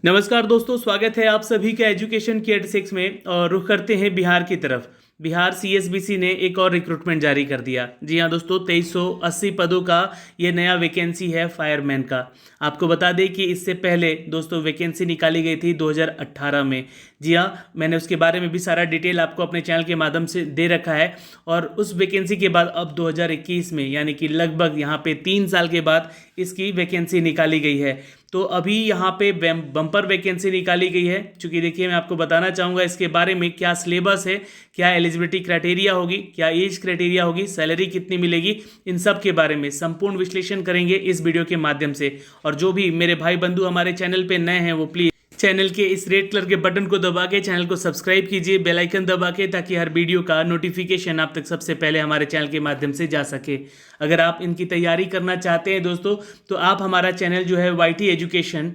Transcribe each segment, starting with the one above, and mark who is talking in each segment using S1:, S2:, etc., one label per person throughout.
S1: नमस्कार दोस्तों, स्वागत है आप सभी का एजुकेशन की 86 में। और रुख करते हैं बिहार की तरफ। बिहार सीएसबीसी ने एक और रिक्रूटमेंट जारी कर दिया। जी हाँ दोस्तों, 2380 पदों का ये नया वैकेंसी है फायरमैन का। आपको बता दें कि इससे पहले दोस्तों वैकेंसी निकाली गई थी 2018 में। जी हाँ, मैंने उसके बारे में भी सारा डिटेल आपको अपने चैनल के माध्यम से दे रखा है। और उस वैकेंसी के बाद अब 2021 में, यानी कि लगभग यहाँ पे 3 साल के बाद इसकी वैकेंसी निकाली गई है। तो अभी यहाँ पे बम्पर वैकेंसी निकाली गई है। चूँकि देखिए, मैं आपको बताना चाहूँगा इसके बारे में, क्या सिलेबस है, क्या एलिजिबिलिटी क्राइटेरिया होगी, क्या एज क्राइटेरिया होगी, सैलरी कितनी मिलेगी, इन सब के बारे में संपूर्ण विश्लेषण करेंगे इस वीडियो के माध्यम से। और जो भी मेरे भाई बंधु हमारे चैनल पे नए हैं वो प्लीज़ चैनल के इस रेड कलर के बटन को दबा के चैनल को सब्सक्राइब कीजिए, बेल आइकन दबा के, ताकि हर वीडियो का नोटिफिकेशन आप तक सबसे पहले हमारे चैनल के माध्यम से जा सके। अगर आप इनकी तैयारी करना चाहते हैं दोस्तों, तो आप हमारा चैनल जो है वाईटी एजुकेशन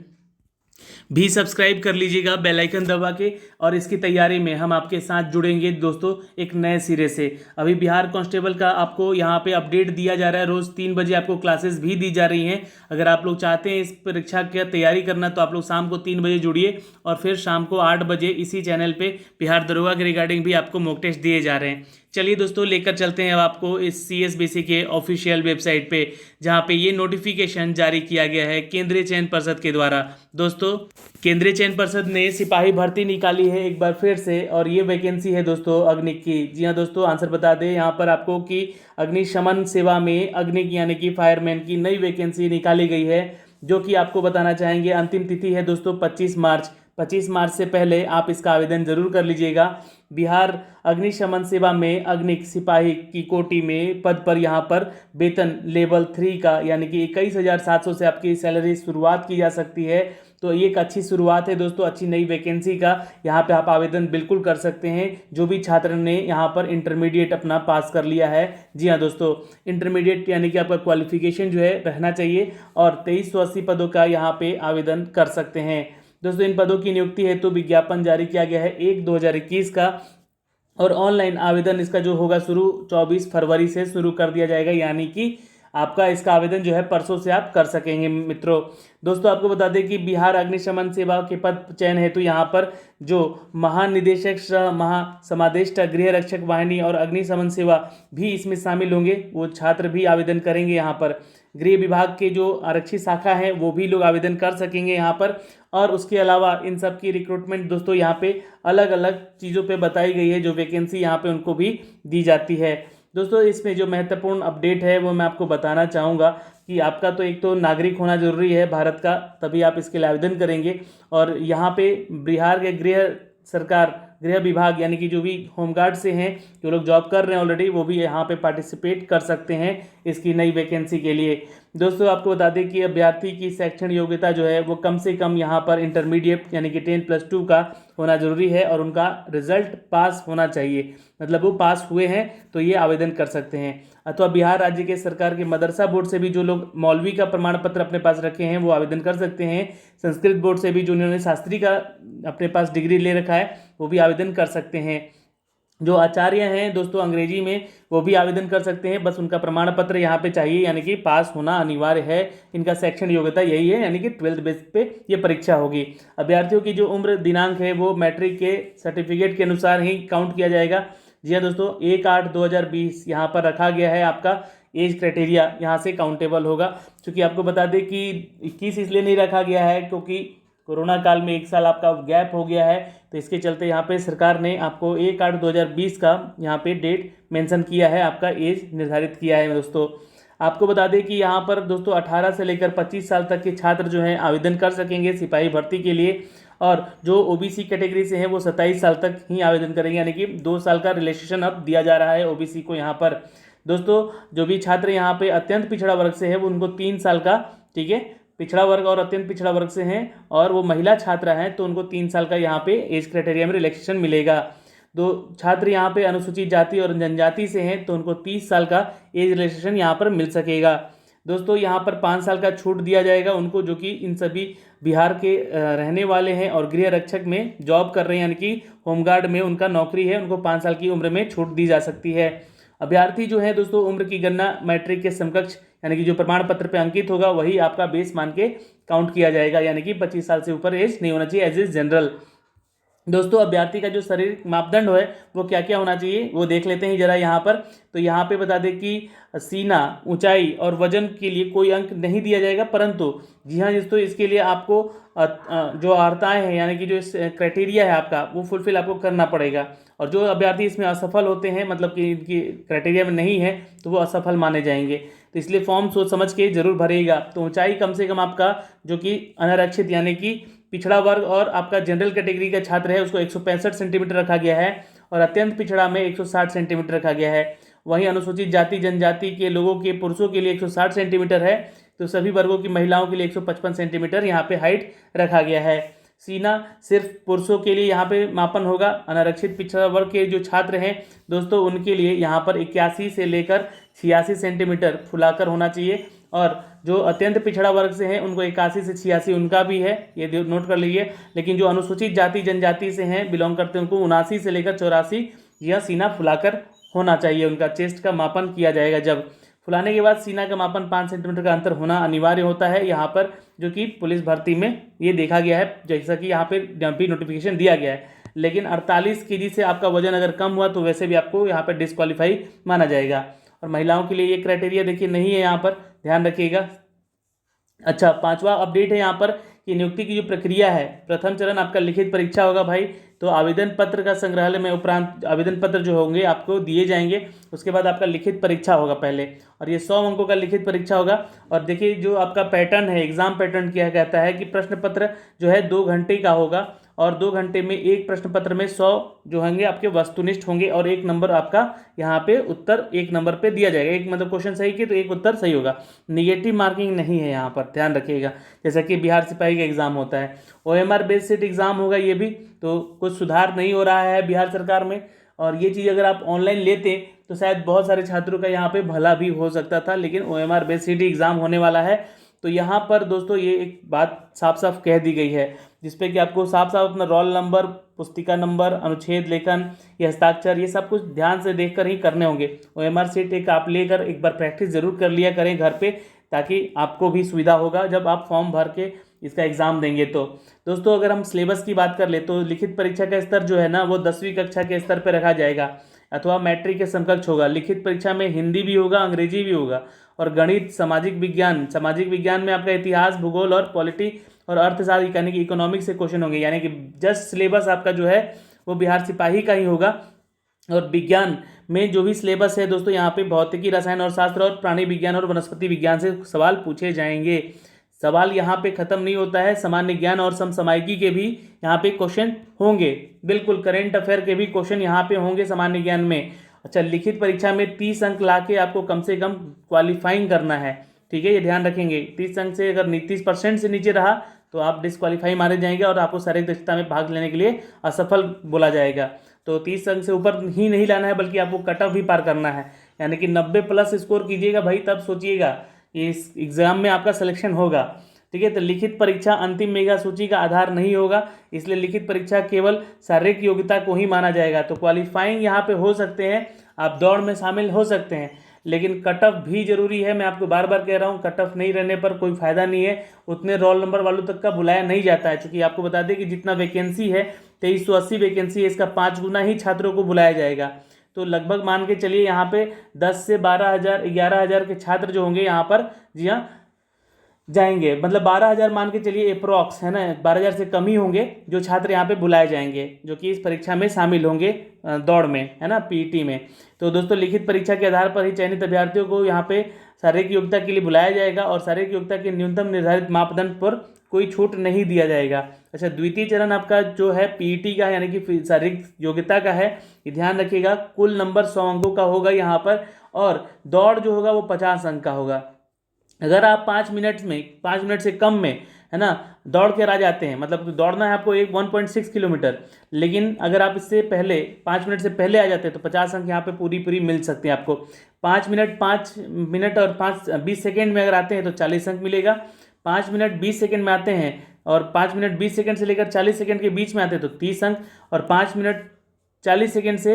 S1: भी सब्सक्राइब कर लीजिएगा बेल आइकन दबा के। और इसकी तैयारी में हम आपके साथ जुड़ेंगे दोस्तों एक नए सिरे से। अभी बिहार कांस्टेबल का आपको यहाँ पे अपडेट दिया जा रहा है, रोज़ 3 बजे आपको क्लासेस भी दी जा रही हैं। अगर आप लोग चाहते हैं इस परीक्षा की तैयारी करना, तो आप लोग शाम को 3 बजे जुड़िए। और फिर शाम को 8 बजे इसी चैनल पर बिहार दरोगा के रिगार्डिंग भी आपको मॉक टेस्ट दिए जा रहे हैं। चलिए दोस्तों, लेकर चलते हैं अब आपको इस सीएसबीसी के ऑफिशियल वेबसाइट पे, जहां पे ये नोटिफिकेशन जारी किया गया है केंद्रीय चयन पर्षद के द्वारा। दोस्तों, केंद्रीय चयन पर्षद ने सिपाही भर्ती निकाली है एक बार फिर से, और ये वैकेंसी है दोस्तों अग्निक की। जी हाँ दोस्तों, आंसर बता दें यहाँ पर आपको कि अग्निशमन सेवा में अग्निक यानी कि फायरमैन की नई वैकेंसी निकाली गई है, जो कि आपको बताना चाहेंगे। अंतिम तिथि है दोस्तों 25 मार्च। 25 मार्च से पहले आप इसका आवेदन जरूर कर लीजिएगा। बिहार अग्निशमन सेवा में अग्निक सिपाही की कोटि में पद पर यहाँ पर वेतन लेवल 3 का, यानी कि 21,700 से आपकी सैलरी शुरुआत की जा सकती है। तो ये एक अच्छी शुरुआत है दोस्तों, अच्छी नई वैकेंसी का। यहाँ पे आप आवेदन बिल्कुल कर सकते हैं, जो भी छात्र ने यहाँ पर इंटरमीडिएट अपना पास कर लिया है। जी हाँ दोस्तों, इंटरमीडिएट यानी कि आपका क्वालिफिकेशन जो है रहना चाहिए। और 2380 पदों का यहाँ पे आवेदन कर सकते हैं दोस्तों। इन पदों की नियुक्ति हेतु विज्ञापन जारी किया गया है 1/2021 का। और ऑनलाइन आवेदन इसका जो होगा शुरू 24 फरवरी से शुरू कर दिया जाएगा, यानी कि आपका इसका आवेदन जो है परसों से आप कर सकेंगे मित्रों। दोस्तों, आपको बता दें कि बिहार अग्निशमन सेवा के पद चयन हेतु यहाँ पर जो महानिदेशक सह महासमादेष्टा गृह रक्षक वाहिनी और अग्निशमन सेवा भी इसमें शामिल होंगे, वो छात्र भी आवेदन करेंगे। यहाँ पर गृह विभाग के जो आरक्षी शाखा है वो भी लोग आवेदन कर सकेंगे यहाँ पर। और उसके अलावा इन सब की रिक्रूटमेंट दोस्तों यहाँ पे अलग अलग चीज़ों पे बताई गई है, जो वैकेंसी यहाँ पे उनको भी दी जाती है। दोस्तों, इसमें जो महत्वपूर्ण अपडेट है वो मैं आपको बताना चाहूँगा कि आपका तो एक तो नागरिक होना जरूरी है भारत का, तभी आप इसके लिए आवेदन करेंगे। और यहाँ पे बिहार के गृह विभाग यानी कि जो भी होमगार्ड से हैं, जो लोग जॉब कर रहे हैं ऑलरेडी, वो भी यहाँ पे पार्टिसिपेट कर सकते हैं इसकी नई वैकेंसी के लिए। दोस्तों, आपको बता दें कि अभ्यर्थी की शैक्षणिक योग्यता जो है वो कम से कम यहाँ पर इंटरमीडिएट यानी कि 10+2 का होना जरूरी है, और उनका रिजल्ट पास होना चाहिए, मतलब वो पास हुए हैं तो ये आवेदन कर सकते हैं। अथवा बिहार राज्य के सरकार के मदरसा बोर्ड से भी जो लोग मौलवी का प्रमाण पत्र अपने पास रखे हैं वो आवेदन कर सकते हैं। संस्कृत बोर्ड से भी जो उन्होंने शास्त्री का अपने पास डिग्री ले रखा है वो भी आवेदन कर सकते हैं। जो आचार्य हैं दोस्तों अंग्रेजी में, वो भी आवेदन कर सकते हैं। बस उनका प्रमाण पत्र यहाँ पे चाहिए, यानी कि पास होना अनिवार्य है। इनका शैक्षणिक योग्यता यही है, यानी कि 12th बेस पे ये परीक्षा होगी। अभ्यर्थियों की जो उम्र दिनांक है वो मैट्रिक के सर्टिफिकेट के अनुसार ही काउंट किया जाएगा। जी हाँ दोस्तों, 1/8/2020 यहाँ पर रखा गया है आपका एज क्राइटेरिया, यहाँ से काउंटेबल होगा। क्योंकि आपको बता दें कि 21 इसलिए नहीं रखा गया है क्योंकि कोरोना काल में 1 साल आपका गैप हो गया है, तो इसके चलते यहाँ पे सरकार ने आपको 1/8/2020 का यहाँ पे डेट मेंशन किया है, आपका एज निर्धारित किया है। दोस्तों, आपको बता दें कि यहाँ पर दोस्तों 18 से लेकर 25 साल तक के छात्र जो हैं आवेदन कर सकेंगे सिपाही भर्ती के लिए। और जो ओबीसी कैटेगरी से हैं वो 27 साल तक ही आवेदन करेंगे, यानी कि 2 साल का रिलैक्सेशन अब दिया जा रहा है ओबीसी को यहाँ पर। दोस्तों, जो भी छात्र यहाँ पे अत्यंत पिछड़ा वर्ग से है वो उनको 3 साल का, ठीक है, पिछड़ा वर्ग और अत्यंत पिछड़ा वर्ग से हैं और वो महिला छात्रा हैं तो उनको 3 साल का यहाँ पे एज क्राइटेरिया में रिलैक्सेशन मिलेगा। दो छात्र यहाँ पे अनुसूचित जाति और जनजाति से हैं तो उनको 30 साल का एज रिलैक्सेशन यहाँ पर मिल सकेगा। दोस्तों, यहाँ पर 5 साल का छूट दिया जाएगा उनको, जो कि इन सभी बिहार के रहने वाले हैं और गृह रक्षक में जॉब कर रहे हैं, यानी कि होमगार्ड में उनका नौकरी है, उनको 5 साल की उम्र में छूट दी जा सकती है। अभ्यर्थी जो है दोस्तों उम्र की गणना मैट्रिक के समकक्ष यानी कि जो प्रमाण पत्र पे अंकित होगा वही आपका बेस मान के काउंट किया जाएगा, यानी कि 25 साल से ऊपर एज नहीं होना चाहिए एज ए जनरल। दोस्तों अभ्यर्थी का जो शारीरिक मापदंड है वो क्या क्या होना चाहिए वो देख लेते हैं जरा यहाँ पर। तो यहाँ पे बता दें कि सीना, ऊंचाई और वजन के लिए कोई अंक नहीं दिया जाएगा, परंतु जी हाँ दोस्तों इसके लिए आपको जो अर्हताएँ हैं यानी कि जो इस क्राइटेरिया है आपका वो फुलफिल आपको करना पड़ेगा। और जो अभ्यर्थी इसमें असफल होते हैं, मतलब कि इनकी क्राइटेरिया में नहीं है, तो वो असफल माने जाएंगे। तो इसलिए फॉर्म सोच समझ के जरूर भरिएगा। तो ऊंचाई कम से कम आपका जो कि अनारक्षित यानी कि पिछड़ा वर्ग और आपका जनरल कैटेगरी का छात्र है उसको 165 सेंटीमीटर रखा गया है, और अत्यंत पिछड़ा में 160 सेंटीमीटर रखा गया है। वहीं अनुसूचित जाति जनजाति के लोगों के पुरुषों के लिए 160 सेंटीमीटर है, तो सभी वर्गों की महिलाओं के लिए 155 सेंटीमीटर यहाँ पे हाइट रखा गया है। सीना सिर्फ पुरुषों के लिए यहाँ पे मापन होगा। अनारक्षित पिछड़ा वर्ग के जो छात्र हैं दोस्तों उनके लिए यहाँ पर 81 से लेकर 86 सेंटीमीटर फुलाकर होना चाहिए, और जो अत्यंत पिछड़ा वर्ग से हैं उनको 81 से 86 उनका भी है, ये नोट कर लीजिए। लेकिन जो अनुसूचित जाति जनजाति से हैं बिलोंग करते हैं उनको 79 से लेकर 84 यह सीना फुलाकर होना चाहिए। उनका चेस्ट का मापन किया जाएगा। जब फुलाने के बाद सीना का मापन 5 सेंटीमीटर का अंतर होना अनिवार्य होता है यहाँ पर, जो कि पुलिस भर्ती में ये देखा गया है, जैसा कि यहाँ पे भी नोटिफिकेशन दिया गया है। लेकिन 48 केजी से आपका वजन अगर कम हुआ तो वैसे भी आपको यहाँ पर डिस्क्वालीफाई माना जाएगा। और महिलाओं के लिए ये क्राइटेरिया देखिए नहीं है, यहाँ पर ध्यान रखिएगा। अच्छा, 5वां अपडेट है यहाँ पर कि नियुक्ति की जो प्रक्रिया है, प्रथम चरण आपका लिखित परीक्षा होगा भाई। तो आवेदन पत्र का संग्रहालय में उपरांत आवेदन पत्र जो होंगे आपको दिए जाएंगे, उसके बाद आपका लिखित परीक्षा होगा पहले, और ये 100 अंकों का लिखित परीक्षा होगा। और देखिए जो आपका पैटर्न है, एग्जाम पैटर्न क्या कहता है कि प्रश्न पत्र जो है 2 घंटे का होगा, और 2 घंटे में एक प्रश्न पत्र में 100 जो होंगे आपके वस्तुनिष्ठ होंगे, और 1 नंबर आपका यहाँ पे उत्तर 1 नंबर पे दिया जाएगा। एक मतलब क्वेश्चन सही किए तो 1 उत्तर सही होगा। निगेटिव मार्किंग नहीं है यहाँ पर, ध्यान रखिएगा, जैसा कि बिहार सिपाही का एग्जाम होता है। OMR बेस्ड सेट एग्जाम होगा ये भी, तो कुछ सुधार नहीं हो रहा है बिहार सरकार में। और ये चीज़ अगर आप ऑनलाइन लेते तो शायद बहुत सारे छात्रों का यहाँ पे भला भी हो सकता था, लेकिन OMR बेस्ड सेट एग्जाम होने वाला है। तो यहाँ पर दोस्तों ये एक बात साफ साफ कह दी गई है, जिसपे कि आपको साफ साफ अपना रोल नंबर, पुस्तिका नंबर, अनुच्छेद लेखन, ये हस्ताक्षर, ये सब कुछ ध्यान से देखकर ही करने होंगे। OMR सेट एक आप लेकर एक बार प्रैक्टिस जरूर कर लिया करें घर पे, ताकि आपको भी सुविधा होगा जब आप फॉर्म भर के इसका एग्ज़ाम देंगे। तो दोस्तों अगर हम सिलेबस की बात कर ले तो लिखित परीक्षा का स्तर जो है ना वो 10वीं कक्षा के स्तर पर रखा जाएगा, अथवा मैट्रिक के समकक्ष होगा। लिखित परीक्षा में हिंदी भी होगा, अंग्रेजी भी होगा, और गणित, सामाजिक विज्ञान में आपका इतिहास, भूगोल और पॉलिटी और अर्थशास्त्र यानी कि इकोनॉमिक्स से क्वेश्चन होंगे। यानी कि जस्ट सिलेबस आपका जो है वो बिहार सिपाही का ही होगा। और विज्ञान में जो भी सिलेबस है दोस्तों यहाँ पे भौतिकी, रसायन और शास्त्र और प्राणी विज्ञान और वनस्पति विज्ञान से सवाल पूछे जाएंगे। सवाल यहाँ पे ख़त्म नहीं होता है, सामान्य ज्ञान और समसामयिकी के भी यहाँ पे क्वेश्चन होंगे। बिल्कुल करेंट अफेयर के भी क्वेश्चन यहाँ पे होंगे सामान्य ज्ञान में। अच्छा, लिखित परीक्षा में 30 अंक ला के आपको कम से कम क्वालिफाइंग करना है, ठीक है, ये ध्यान रखेंगे। 30 अंक से अगर 30% से नीचे रहा तो आप डिस्क्वालीफाई मारे जाएंगे और आपको शारीरिक दक्षता में भाग लेने के लिए असफल बोला जाएगा। तो 30 अंक से ऊपर ही नहीं लाना है, बल्कि आपको कट ऑफ भी पार करना है, यानी कि 90+ स्कोर कीजिएगा भाई, तब सोचिएगा कि इस एग्ज़ाम में आपका सिलेक्शन होगा, ठीक है। तो लिखित परीक्षा अंतिम मेगा सूची का आधार नहीं होगा, इसलिए लिखित परीक्षा केवल शारीरिक योग्यता को ही माना जाएगा। तो क्वालिफाइंग यहाँ पे हो सकते हैं, आप दौड़ में शामिल हो सकते हैं, लेकिन कट ऑफ भी जरूरी है। मैं आपको बार बार कह रहा हूँ, कट ऑफ नहीं रहने पर कोई फायदा नहीं है, उतने रोल नंबर वालों तक का बुलाया नहीं जाता है। क्योंकि आपको बता दें कि जितना वैकेंसी है 2380 वैकेंसी है, इसका 5 गुना ही छात्रों को बुलाया जाएगा। तो लगभग मान के चलिए यहाँ पे 10 से 12,000 11,000 के छात्र जो होंगे यहाँ पर, जी हाँ, जाएंगे। मतलब 12,000 मान के चलिए अप्रॉक्स, है ना, 12,000 से कम ही होंगे जो छात्र यहाँ पे बुलाए जाएंगे, जो कि इस परीक्षा में शामिल होंगे दौड़ में, है ना, पीटी में। तो दोस्तों लिखित परीक्षा के आधार पर ही चयनित अभ्यर्थियों को यहाँ पे शारीरिक योग्यता के लिए बुलाया जाएगा, और शारीरिक योग्यता के न्यूनतम निर्धारित मापदंड पर कोई छूट नहीं दिया जाएगा। अच्छा, द्वितीय चरण आपका जो है पीटी का, यानी कि शारीरिक योग्यता का है, ये ध्यान रखिएगा। कुल नंबर 100 अंकों का होगा यहाँ पर, और दौड़ जो होगा वो 50 अंक का होगा। अगर आप 5 मिनट से कम में, है ना, दौड़ कर आ जाते हैं, मतलब दौड़ना है आपको 1.6 किलोमीटर, लेकिन अगर आप इससे पहले 5 मिनट से पहले आ जाते हैं तो 50 अंक यहाँ पे पूरी मिल सकते हैं आपको। 5 मिनट और 20 सेकेंड में अगर आते हैं तो 40 अंक मिलेगा। 5 मिनट 20 सेकेंड में आते हैं और 5 मिनट 20 सेकेंड से लेकर 40 सेकेंड के बीच में आते हैं तो 30 अंक, और 5 मिनट 40 सेकेंड से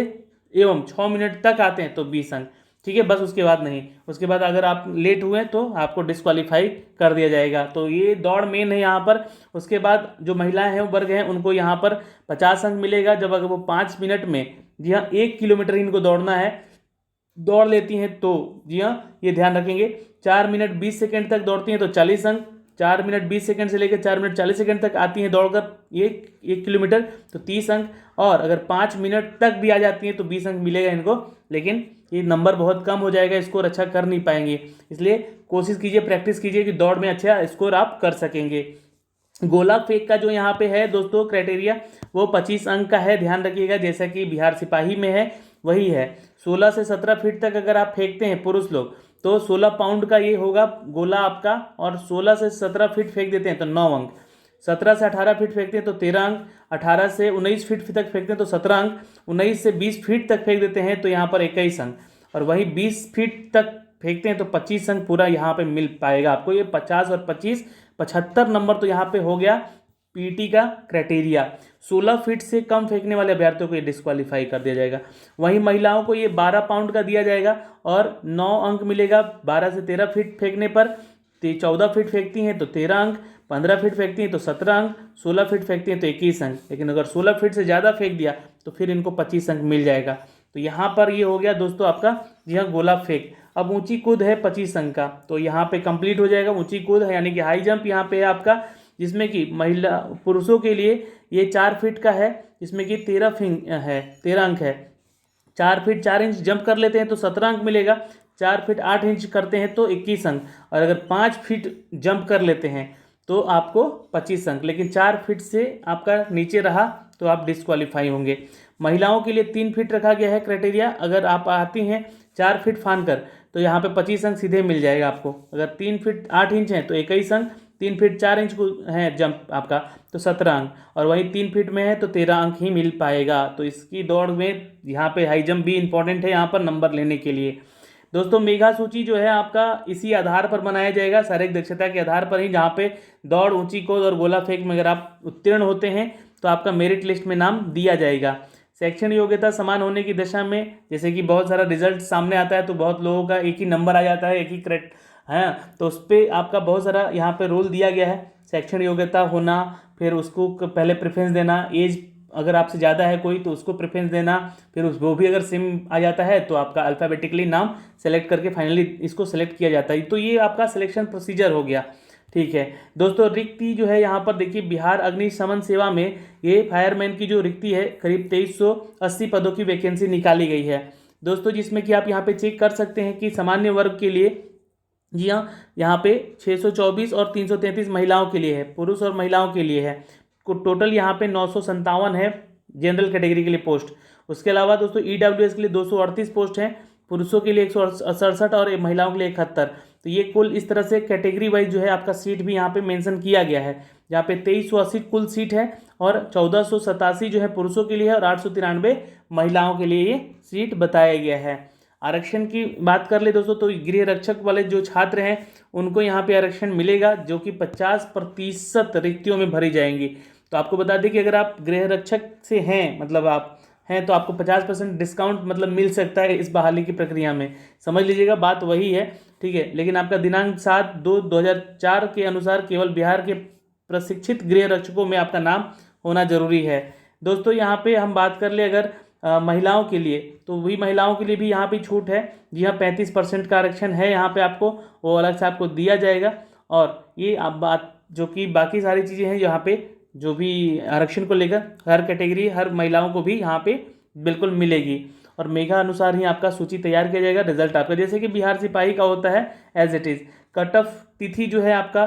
S1: एवं 6 मिनट तक आते हैं तो 20 अंक। ठीक है, बस उसके बाद नहीं, उसके बाद अगर आप लेट हुए तो आपको डिस्क्वालीफाई कर दिया जाएगा। तो ये दौड़ मेन है यहाँ पर। उसके बाद जो महिलाएं हैं, वर्ग हैं, उनको यहाँ पर 50 अंक मिलेगा जब अगर वो 5 मिनट में, जी हाँ, 1 किलोमीटर इनको दौड़ना है, दौड़ लेती हैं तो, जी हाँ, ये ध्यान रखेंगे। 4 मिनट 20 सेकंड तक दौड़ती हैं तो 40 अंक, 4 मिनट 20 सेकंड से लेकर 4 मिनट 40 सेकंड तक आती हैं दौड़कर एक किलोमीटर तो 30 अंक, और अगर 5 मिनट तक भी आ जाती हैं तो 20 अंक मिलेगा इनको। लेकिन ये नंबर बहुत कम हो जाएगा, स्कोर अच्छा कर नहीं पाएंगे, इसलिए कोशिश कीजिए, प्रैक्टिस कीजिए कि दौड़ में अच्छा स्कोर आप कर सकेंगे। गोला फेंक का जो यहाँ पे है दोस्तों क्राइटेरिया, वो 25 अंक का है, ध्यान रखिएगा, जैसा कि बिहार सिपाही में है वही है। 16 से 17 फीट तक अगर आप फेंकते हैं पुरुष लोग तो 16 पाउंड का ये होगा गोला आपका, और 16 से 17 फीट फेंक देते हैं तो 9 अंक, 17 से 18 फीट फेंकते हैं तो 13 अंक, 18 से 19 फीट तक फेंकते हैं तो 17 अंक, 19 से 20 फीट तक फेंक देते हैं तो यहाँ पर 21 अंक, और वही 20 फीट तक फेंकते हैं तो 25 अंक पूरा यहाँ पे मिल पाएगा आपको। ये 50 और 25 75 नंबर तो यहाँ पे हो गया पीटी का क्राइटेरिया। 16 फीट से कम फेंकने वाले अभ्यर्थियों को ये डिस्क्वालीफाई कर दिया जाएगा। वहीं महिलाओं को ये 12 पाउंड का दिया जाएगा और 9 अंक मिलेगा 12 से 13 फीट फेंकने पर। 14 फीट फेंकती हैं तो 13 अंक, 15 फीट फेंकती हैं तो 17 अंक, 16 फीट फेंकती हैं तो 21 अंक, लेकिन अगर 16 फीट से ज़्यादा फेंक दिया तो फिर इनको 25 अंक मिल जाएगा। तो यहाँ पर ये हो गया दोस्तों आपका, जी हाँ, गोला फेंक। अब ऊंची कूद है 25 अंक का, तो यहाँ पे कंप्लीट हो जाएगा। ऊंची कूद है यानी कि हाई जंप यहाँ पे है आपका, जिसमें कि महिला पुरुषों के लिए ये 4 फीट का है, जिसमें कि 13 अंक है। 4 फीट 4 इंच जंप कर लेते हैं तो 17 अंक मिलेगा, 4 फीट 8 इंच करते हैं तो 21 अंक, और अगर 5 फीट जंप कर लेते हैं तो आपको 25 अंक, लेकिन 4 फीट से आपका नीचे रहा तो आप डिस्क्वालीफाई होंगे। महिलाओं के लिए 3 फीट रखा गया है क्राइटेरिया, अगर आप आती हैं 4 फीट फान कर तो यहाँ पे 25 अंक सीधे मिल जाएगा आपको। अगर 3 फीट 8 इंच है तो 21 अंक, 3 फीट 4 इंच को है जंप आपका तो 17 अंक, और वहीं 3 फीट में है तो 13 अंक ही मिल पाएगा। तो इसकी दौड़ में यहाँ पे हाई जंप भी इंपॉर्टेंट है यहाँ पर नंबर लेने के लिए। दोस्तों मेगा सूची जो है आपका इसी आधार पर बनाया जाएगा, शारीरिक दक्षता के आधार पर ही, जहाँ पे दौड़, ऊंची कूद और गोला फेंक में अगर आप उत्तीर्ण होते हैं तो आपका मेरिट लिस्ट में नाम दिया जाएगा। शैक्षणिक योग्यता समान होने की दशा में, जैसे कि बहुत सारा रिजल्ट सामने आता है तो बहुत लोगों का एक ही नंबर आ जाता है, एक ही क्रेडिट है, तो उस पर आपका बहुत सारा यहाँ पे रूल दिया गया है। शैक्षणिक योग्यता होना, फिर उसको पहले प्रेफरेंस देना, एज अगर आपसे ज़्यादा है कोई तो उसको प्रेफरेंस देना, फिर वो भी अगर सेम आ जाता है तो आपका अल्फ़ाबेटिकली नाम सेलेक्ट करके फाइनली इसको सेलेक्ट किया जाता है। तो ये आपका सिलेक्शन प्रोसीजर हो गया। ठीक है दोस्तों, रिक्ति जो है यहाँ पर देखिए, बिहार अग्निशमन सेवा में ये फायरमैन की जो रिक्ति है करीब 2380 पदों की वैकेंसी निकाली गई है दोस्तों, जिसमें कि आप यहाँ पे चेक कर सकते हैं कि सामान्य वर्ग के लिए, जी हाँ, यहाँ पे 624 और 333 महिलाओं के लिए है, पुरुष और महिलाओं के लिए है। टोटल यहाँ पे 957 है जनरल कैटेगरी के लिए पोस्ट। उसके अलावा दोस्तों ईडब्ल्यूएस के लिए 238 पोस्ट हैं, पुरुषों के लिए 167 और महिलाओं के लिए 71। तो ये कुल इस तरह से कैटेगरी वाइज जो है आपका सीट भी यहाँ पे मेंशन किया गया है, जहाँ पे 2380 कुल सीट है और 1487 जो है पुरुषों के लिए है और 893 महिलाओं के लिए ये सीट बताया गया है। आरक्षण की बात कर ले दोस्तों, तो गृह रक्षक वाले जो छात्र हैं उनको यहाँ पे आरक्षण मिलेगा, जो कि 50% रिक्तियों में भरी जाएंगी। तो आपको बता दें कि अगर आप गृह रक्षक से हैं, मतलब आप हैं, तो आपको 50% डिस्काउंट मतलब मिल सकता है इस बहाली की प्रक्रिया में, समझ लीजिएगा, बात वही है। ठीक है, लेकिन आपका दिनांक 7/2/2004 के अनुसार केवल बिहार के प्रशिक्षित गृह रक्षकों में आपका नाम होना जरूरी है। दोस्तों यहाँ पे हम बात कर ले अगर महिलाओं के लिए, तो वही महिलाओं के लिए भी यहाँ पे छूट है, जी हाँ, 35% का आरक्षण है यहाँ पे आपको, वो अलग से आपको दिया जाएगा। और ये आप बात जो कि बाकी सारी चीज़ें हैं यहाँ पे जो भी आरक्षण को लेकर हर कैटेगरी, हर महिलाओं को भी यहाँ पे बिल्कुल मिलेगी, और मेघा अनुसार ही आपका सूची तैयार किया जाएगा। रिजल्ट आपका जैसे कि बिहार सिपाही का होता है as it is. Cut off तिथि जो है आपका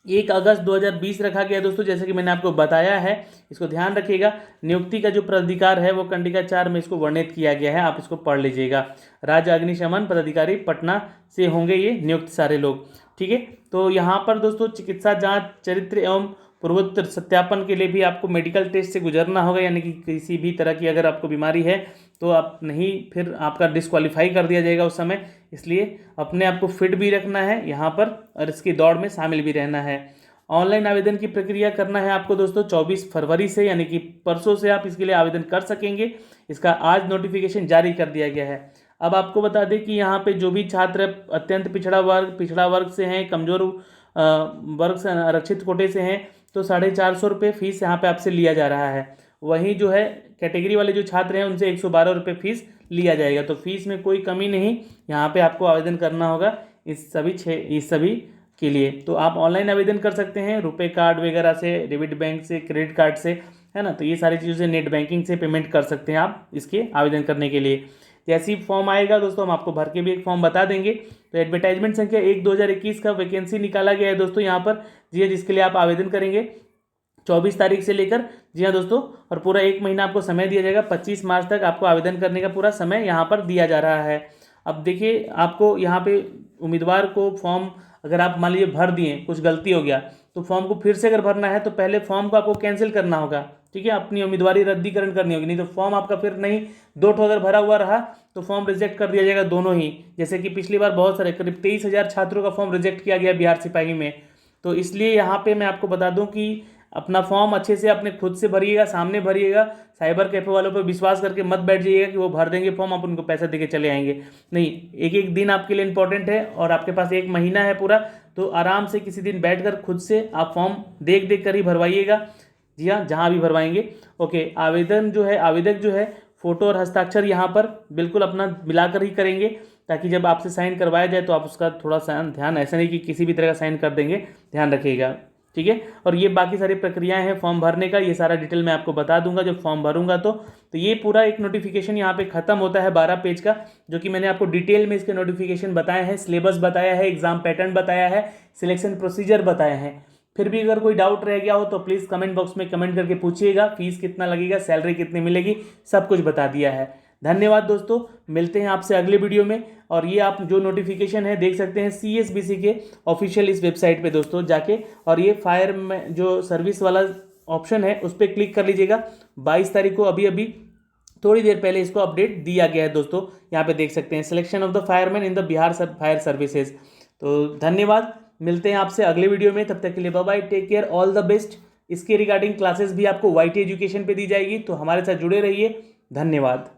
S1: 1 अगस्त 2020 रखा गया दोस्तों, जैसे कि मैंने आपको बताया है, इसको ध्यान रखिएगा। नियुक्ति का जो पदाधिकार है वो कंडिका 4 में इसको वर्णित किया गया है, आप इसको पढ़ लीजिएगा। राज्य अग्निशमन पदाधिकारी पटना से होंगे ये नियुक्त सारे लोग। ठीक है, तो यहाँ पर दोस्तों चिकित्सा जांच, चरित्र एवं पूर्वोत्तर सत्यापन के लिए भी आपको मेडिकल टेस्ट से गुजरना होगा, यानी कि किसी भी तरह की अगर आपको बीमारी है तो आप नहीं, फिर आपका डिस्क्वालीफाई कर दिया जाएगा उस समय, इसलिए अपने आप को फिट भी रखना है यहाँ पर और इसकी दौड़ में शामिल भी रहना है। ऑनलाइन आवेदन की प्रक्रिया करना है आपको दोस्तों 24 फरवरी से, यानी कि परसों से आप इसके लिए आवेदन कर सकेंगे। इसका आज नोटिफिकेशन जारी कर दिया गया है। अब आपको बता दें कि यहाँ पे जो भी छात्र अत्यंत पिछड़ा वर्ग से हैं, कमज़ोर वर्ग से, आरक्षित कोटे से हैं, तो 450 रुपये फीस यहाँ पे आपसे लिया जा रहा है। वहीं जो है कैटेगरी वाले जो छात्र हैं उनसे 112 रुपये फीस लिया जाएगा। तो फीस में कोई कमी नहीं, यहाँ पे आपको आवेदन करना होगा इस सभी के लिए। तो आप ऑनलाइन आवेदन कर सकते हैं, रुपए कार्ड वगैरह से, डेबिट बैंक से, क्रेडिट कार्ड से, है ना। तो ये सारी चीज़ों से, नेट बैंकिंग से पेमेंट कर सकते हैं आप इसके आवेदन करने के लिए। जैसे ही फॉर्म आएगा दोस्तों, हम आपको भर के भी एक फॉर्म बता देंगे। तो एडवर्टाइजमेंट संख्या 1/2021 का वैकेंसी निकाला गया है दोस्तों यहाँ पर, जी हाँ, जिसके लिए आप आवेदन करेंगे 24 तारीख से लेकर, जी हाँ दोस्तों, और पूरा 1 महीना आपको समय दिया जाएगा। 25 मार्च तक आपको आवेदन करने का पूरा समय यहाँ पर दिया जा रहा है। अब देखिए, आपको यहाँ पे उम्मीदवार को फॉर्म अगर आप मान लीजिए भर दिए, कुछ गलती हो गया, तो फॉर्म को फिर से अगर भरना है तो पहले फॉर्म को आपको कैंसिल करना होगा, ठीक है, अपनी उम्मीदवारी रद्दीकरण करनी होगी। नहीं तो फॉर्म आपका फिर नहीं, 2 ठो अगर भरा हुआ रहा तो फॉर्म रिजेक्ट कर दिया जाएगा दोनों ही। जैसे कि पिछली बार बहुत सारे करीब 23,000 छात्रों का फॉर्म रिजेक्ट किया गया बिहार सिपाही में। तो इसलिए यहाँ पे मैं आपको बता दूं कि अपना फॉर्म अच्छे से अपने खुद से भरिएगा, सामने भरिएगा। साइबर कैफे वालों पर विश्वास करके मत बैठ जाइएगा कि वो भर देंगे फॉर्म, आप उनको पैसा देके चले आएंगे। नहीं, एक एक दिन आपके लिए इंपॉर्टेंट है और आपके पास 1 महीना है पूरा। तो आराम से किसी दिन बैठकर खुद से आप फॉर्म देख देख कर ही भरवाइएगा, जी हाँ, जहाँ भी भरवाएंगे। ओके, आवेदक जो है फोटो और हस्ताक्षर यहाँ पर बिल्कुल अपना मिलाकर ही करेंगे, ताकि जब आपसे साइन करवाया जाए तो आप उसका थोड़ा सा ध्यान, ऐसा नहीं कि किसी भी तरह का साइन कर देंगे, ध्यान रखिएगा, ठीक है। और ये बाकी सारी प्रक्रियाएं हैं फॉर्म भरने का, ये सारा डिटेल मैं आपको बता दूंगा जब फॉर्म भरूंगा। तो ये पूरा एक नोटिफिकेशन यहाँ पे खत्म होता है 12 पेज का, जो कि मैंने आपको डिटेल में इसके नोटिफिकेशन बताए हैं, सिलेबस बताया है, एग्जाम पैटर्न बताया है, सिलेक्शन प्रोसीजर बताए हैं। फिर भी अगर कोई डाउट रह गया हो तो प्लीज़ कमेंट बॉक्स में कमेंट करके पूछिएगा। फीस कितना लगेगा, सैलरी कितनी मिलेगी, सब कुछ बता दिया है। धन्यवाद दोस्तों, मिलते हैं आपसे अगले वीडियो में। और ये आप जो नोटिफिकेशन है देख सकते हैं CSBC के ऑफिशियल इस वेबसाइट पे दोस्तों जाके, और ये फायर में जो सर्विस वाला ऑप्शन है उस पर क्लिक कर लीजिएगा। 22 तारीख को अभी थोड़ी देर पहले इसको अपडेट दिया गया है दोस्तों, यहाँ पे देख सकते हैं, selection of the fireman in the Bihar fire services. तो धन्यवाद, मिलते हैं आपसे अगले वीडियो में, तब तक के लिए bye bye, take care, all the best. इसके रिगार्डिंग क्लासेस भी आपको YT एजुकेशन पे दी जाएगी, तो हमारे साथ जुड़े रहिए। धन्यवाद।